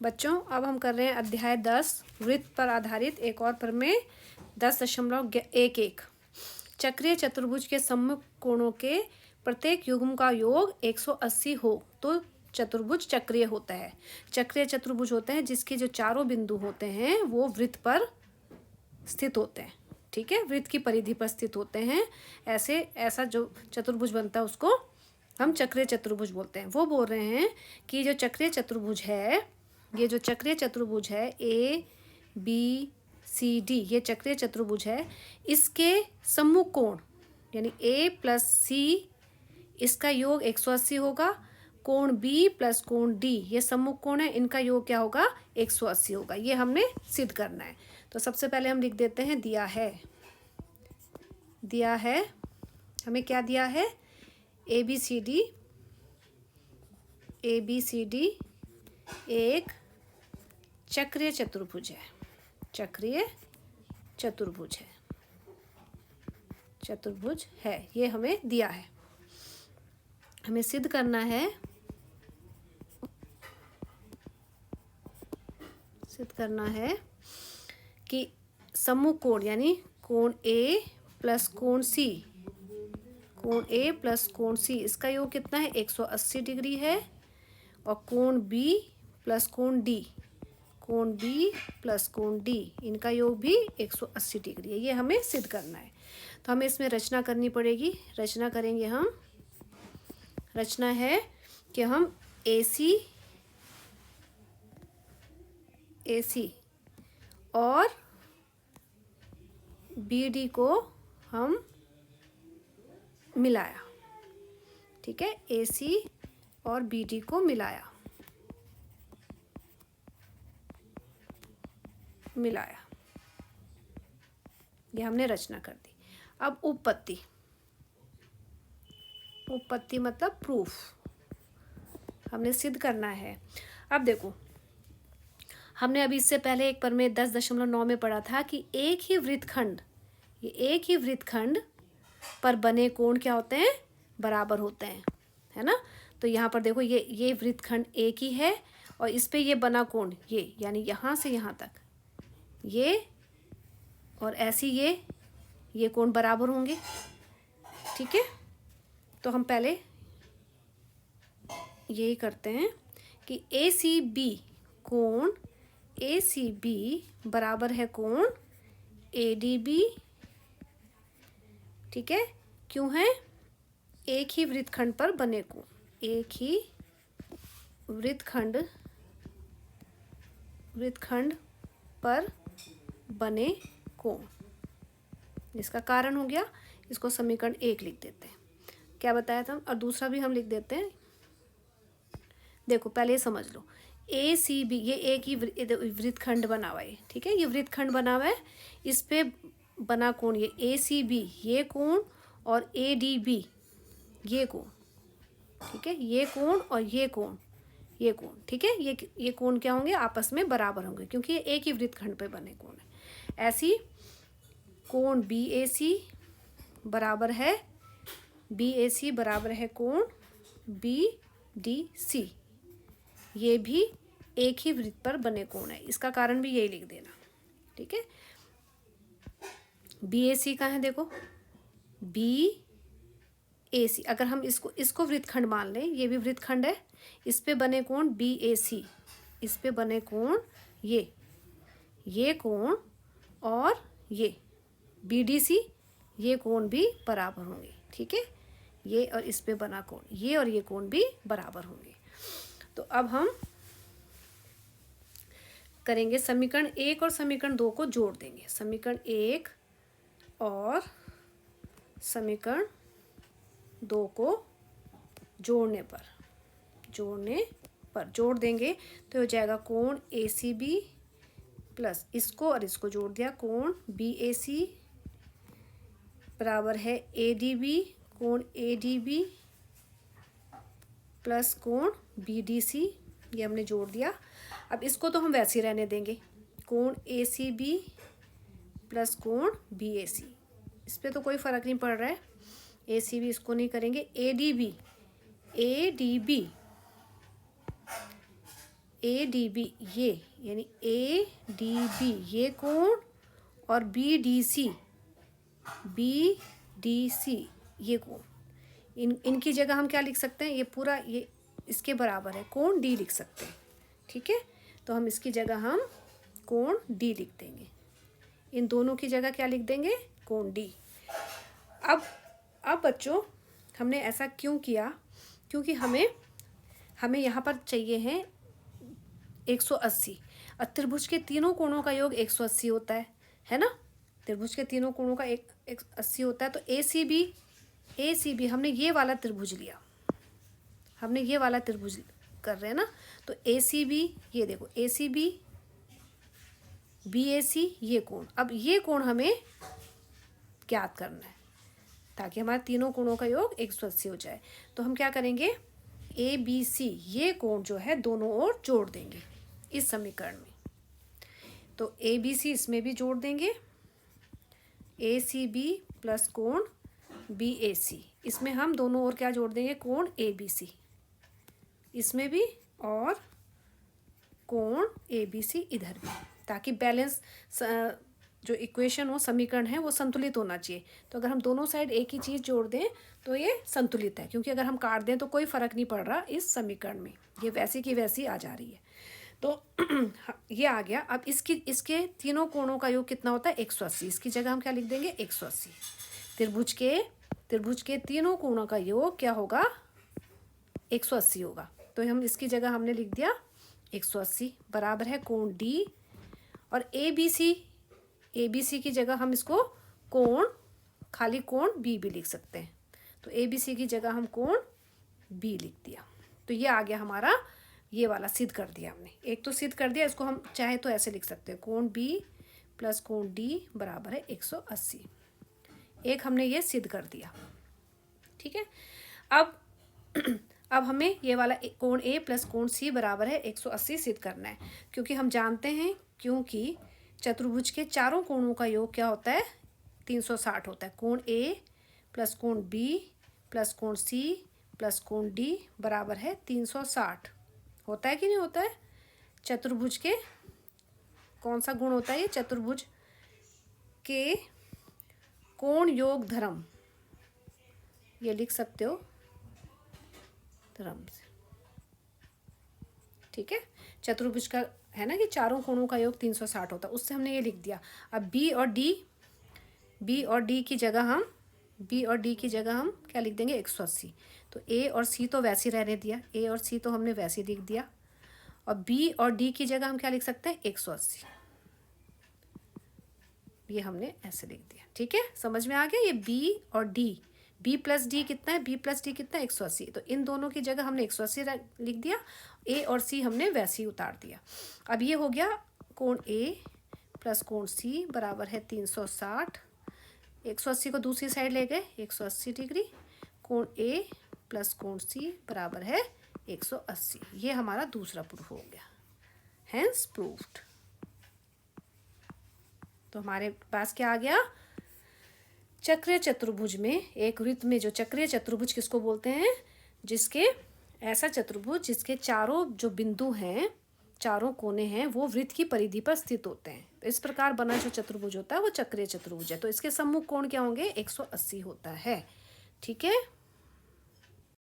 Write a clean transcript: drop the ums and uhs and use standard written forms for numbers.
बच्चों अब हम कर रहे हैं अध्याय 10 वृत्त पर आधारित एक और प्रमेय 10.11। चक्रीय चतुर्भुज के सम्मुख कोणों के प्रत्येक युग्म का योग 180 हो तो चतुर्भुज चक्रीय होता है। चक्रीय चतुर्भुज होते हैं जिसके जो चारों बिंदु होते हैं वो वृत्त पर स्थित होते हैं। ठीक है, वृत्त की परिधि पर स्थित होते हैं। ऐसा जो चतुर्भुज बनता है उसको हम चक्रीय चतुर्भुज बोलते हैं। वो बोल रहे हैं कि जो चक्रीय चतुर्भुज है, ये जो चक्रीय चतुर्भुज है ABCD, ये चक्रीय चतुर्भुज है, इसके सम्मुख कोण यानी A + C इसका योग 180 होगा। कोण B + कोण D ये सम्मुख कोण है, इनका योग क्या होगा 180 होगा। ये हमने सिद्ध करना है। तो सबसे पहले हम लिख देते हैं दिया है हमें क्या दिया है ABCD एक चक्रीय चतुर्भुज है। ये हमें दिया है। हमें सिद्ध करना है कि सम्मुख कोण यानी कोण A + कोण C इसका योग कितना है 180 डिग्री है। और कोण B + कोण D इनका योग भी 180 डिग्री है। ये हमें सिद्ध करना है। तो हमें इसमें रचना करनी पड़ेगी। रचना करेंगे हम। रचना है कि हम AC और BD को हम मिलाया। ठीक है, AC और BD को मिलाया। ये हमने रचना कर दी। अब उपपत्ति मतलब प्रूफ हमने सिद्ध करना है। अब देखो, हमने अभी इससे पहले एक प्रमेय 10.9 में पढ़ा था कि एक ही वृत्तखंड पर बने कोण क्या होते हैं बराबर होते हैं, है ना। तो यहाँ पर देखो ये वृत्तखंड एक ही है और इस पे ये बना कोण ये यानी यहाँ से यहाँ तक ये और ऐसी ये कोण बराबर होंगे। ठीक है, तो हम पहले यही करते हैं कि ACB बराबर है कोण ADB। ठीक है, क्यों है एक ही वृत्तखंड पर बने कोण, एक ही वृत्तखंड पर बने कोण, इसका कारण हो गया। इसको समीकरण 1 लिख देते हैं। क्या बताया था, और दूसरा भी हम लिख देते हैं। देखो पहले समझ लो, ACB ये एक ही वृत्तखंड बना हुआ है। ठीक है, ये वृत्तखंड बना हुआ है, इस पे बना कोण ये ACB ये कोण और ADB ये कोण। ठीक है, ये कोण और ये कोण। ठीक है, ये कोण क्या होंगे आपस में बराबर होंगे क्योंकि ये एक ही वृत्तखंड पे बने कोण है। ऐसी कोण BAC बराबर है कोण BDC, ये भी एक ही वृत्त पर बने कोण है। इसका कारण भी यही लिख देना। ठीक है, BAC कहाँ है देखो, BAC अगर हम इसको वृत्तखंड मान लें, ये भी वृत्तखंड है, इस पे बने कोण BAC, इस पे बने कोण ये कोण और ये BDC ये कोण भी बराबर होंगे। ठीक है, ये और इस पे बना कोण ये और ये कोण भी बराबर होंगे। तो अब हम करेंगे समीकरण 1 और समीकरण 2 को जोड़ देंगे। समीकरण 1 और समीकरण 2 को जोड़ने पर जोड़ देंगे तो हो जाएगा कोण ACB प्लस इसको और इसको जोड़ दिया कोण BAC बराबर है ADB कोण ADB प्लस कोण BDC, ये हमने जोड़ दिया। अब इसको तो हम वैसे ही रहने देंगे, कोण ACB प्लस कोण BAC, इस पर तो कोई फ़र्क नहीं पड़ रहा है। ACB इसको नहीं करेंगे, ADB ए डी बी ये, यानी ए डी बी ये कोण, और बी डी सी ये कोण, इनकी जगह हम क्या लिख सकते हैं, ये पूरा ये इसके बराबर है, कोण डी लिख सकते हैं। ठीक है, तो हम इसकी जगह हम कोण डी लिख देंगे, इन दोनों की जगह क्या लिख देंगे, कोण डी। अब बच्चों हमने ऐसा क्यों किया, क्योंकि हमें यहाँ पर चाहिए है 180, और त्रिभुज के तीनों कोणों का योग 180 होता है ना, त्रिभुज के तीनों कोणों का 180 होता है। तो ए सी बी हमने ये वाला त्रिभुज लिया, हमने ये वाला त्रिभुज कर रहे हैं ना, तो ए सी बी, ये देखो ए सी बी बी ए सी ये कोण, अब ये कोण हमें ज्ञात करना है ताकि हमारे तीनों कोणों का योग 180 हो जाए। तो हम क्या करेंगे, ए बी सी ये कोण जो है दोनों ओर जोड़ देंगे इस समीकरण में। तो ए बी सी इसमें भी जोड़ देंगे, ए सी बी प्लस कोण बी ए सी, इसमें हम दोनों ओर क्या जोड़ देंगे, कोण ए बी सी इसमें भी, और कोण ए बी सी इधर भी, ताकि बैलेंस जो इक्वेशन हो, समीकरण है, वो संतुलित होना चाहिए। तो अगर हम दोनों साइड एक ही चीज़ जोड़ दें तो ये संतुलित है, क्योंकि अगर हम काट दें तो कोई फ़र्क नहीं पड़ रहा इस समीकरण में, ये वैसी की वैसी आ जा रही है। तो ये आ गया। अब इसके तीनों कोणों का योग कितना होता है, 180, इसकी जगह हम क्या लिख देंगे, 180। त्रिभुज के तीनों कोणों का योग क्या होगा, 180 होगा। तो हम इसकी जगह हमने लिख दिया 180 बराबर है कोण डी, और ए बी सी की जगह हम इसको खाली कोण बी भी लिख सकते हैं। तो ए बी सी की जगह हम कोण बी लिख दिया। तो ये आ गया हमारा, ये वाला सिद्ध कर दिया हमने, एक तो सिद्ध कर दिया, इसको हम चाहे तो ऐसे लिख सकते हैं, कोण बी प्लस कोण डी बराबर है 180, एक हमने ये सिद्ध कर दिया। ठीक है, अब हमें ये वाला कोण ए प्लस कोण सी बराबर है 180 सिद्ध करना है, क्योंकि हम जानते हैं, क्योंकि चतुर्भुज के चारों कोणों का योग क्या होता है, 360 होता है। कोण ए प्लस कोण बी प्लस कोण सी प्लस कोण डी बराबर है 360, होता है कि नहीं होता है। चतुर्भुज के कौन सा गुण होता है, ये चतुर्भुज के कोण योग धर्म, ये लिख सकते हो धर्म से। ठीक है, चतुर्भुज का है ना कि चारों कोणों का योग 360 होता है, उससे हमने ये लिख दिया। अब बी और डी की जगह हम क्या लिख देंगे, 180। तो ए और सी तो वैसे ही रहने दिया, ए और सी तो हमने वैसे ही लिख दिया, और बी और डी की जगह हम क्या लिख सकते हैं, 180, ये हमने ऐसे लिख दिया। ठीक है, समझ में आ गया। ये बी और डी, बी प्लस डी कितना है, 180, तो इन दोनों की जगह हमने 180 लिख दिया, ए और सी हमने वैसे ही उतार दिया। अब ये हो गया कोण ए प्लस कोण सी बराबर है 360, 180 को दूसरी साइड ले गए 180 डिग्री, कोण ए प्लस कोण सी बराबर है 180, ये हमारा दूसरा प्रूफ हो गया, हेंस प्रूव्ड। तो हमारे पास क्या आ गया, चक्रीय चतुर्भुज में, एक वृत्त में जो चक्रीय चतुर्भुज किसको बोलते हैं, जिसके ऐसा चतुर्भुज जिसके चारों जो बिंदु हैं, चारों कोने हैं, वो वृत्त की परिधि पर स्थित होते हैं। तो इस प्रकार बना जो चतुर्भुज होता है वो चक्रीय चतुर्भुज है। तो इसके सम्मुख कोण क्या होंगे, 180 होता है। ठीक है।